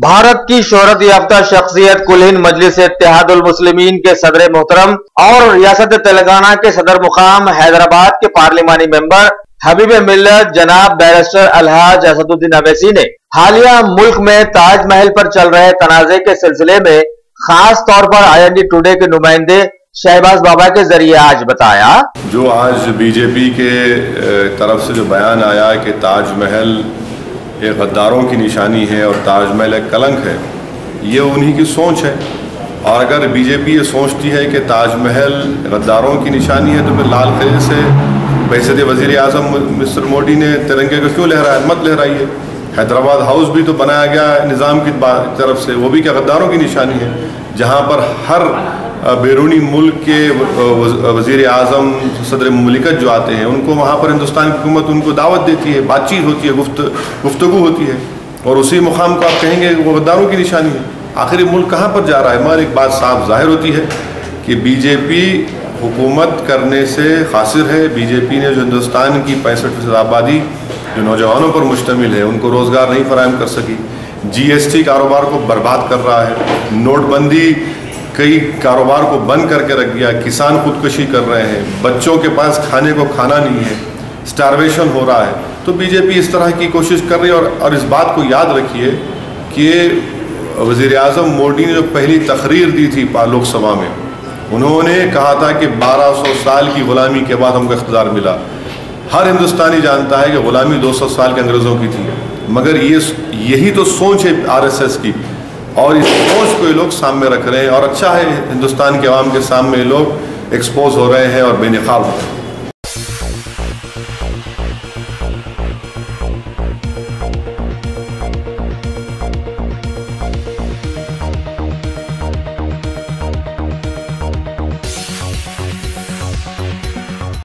भारत की शोहरत याफ्ता शख्सियत कुल हिंद मजलिस इत्तेहादुल मुस्लिमीन के सदर मोहतरम और रियासत तेलंगाना के सदर मुकाम हैदराबाद के पार्लिमानी मेंबर हबीब मिल्लत जनाब बैरिस्टर अलहाज असदुद्दीन ओवैसी ने हालिया मुल्क में ताज महल पर चल रहे तनाज़े के सिलसिले में खास तौर पर IND टुडे के नुमाइंदे शहबाज बाबा के जरिए आज बताया। जो आज बीजेपी के तरफ से जो बयान आया कि ताज महल ये गद्दारों की निशानी है और ताज महल एक कलंक है, ये उन्हीं की सोच है। और अगर बीजेपी ये सोचती है कि ताज महल गद्दारों की निशानी है तो फिर लाल किले से बैसत वज़ीर आज़म मिस्टर मोदी ने तिरंगे को क्यों लहराया? मत लहराइए। हैदराबाद हाउस भी तो बनाया गया निज़ाम की तरफ से, वो भी क्या गद्दारों की निशानी है? जहाँ पर हर बैरूनी मुल्क के वज़ीर आज़म सदर मुमलिकत जो आते हैं उनको वहाँ पर हिंदुस्तान की हुकूमत उनको दावत देती है, बातचीत होती है, गुफ्तगू होती है, और उसी मुकाम को आप कहेंगे वो गद्दारों की निशानी है। आखिर मुल्क कहाँ पर जा रहा है? मगर एक बात साफ जाहिर होती है कि बीजेपी हुकूमत करने से खासिर है। बीजेपी ने जो हिंदुस्तान की 65% आबादी जो नौजवानों पर मुश्तमिल है उनको रोज़गार नहीं फराहम कर सकी। GST कारोबार को बर्बाद कर रहा है। नोटबंदी कई कारोबार को बंद करके रख दिया। किसान खुदकुशी कर रहे हैं, बच्चों के पास खाने को खाना नहीं है, स्टारवेशन हो रहा है। तो बीजेपी इस तरह की कोशिश कर रही है। और इस बात को याद रखिए कि वज़ीर आज़म मोदी ने जो पहली तकरीर दी थी लोकसभा में, उन्होंने कहा था कि 1200 साल की ग़ुलामी के बाद हमको इख्तियार मिला। हर हिंदुस्तानी जानता है कि ग़ुलामी 200 साल के अंग्रेज़ों की थी, मगर यही तो सोच है RSS की, और इस सोच को ये लोग सामने रख रहे हैं। और अच्छा है हिंदुस्तान के अवाम के सामने ये लोग एक्सपोज हो रहे हैं और बेनकाब हो रहे हैं।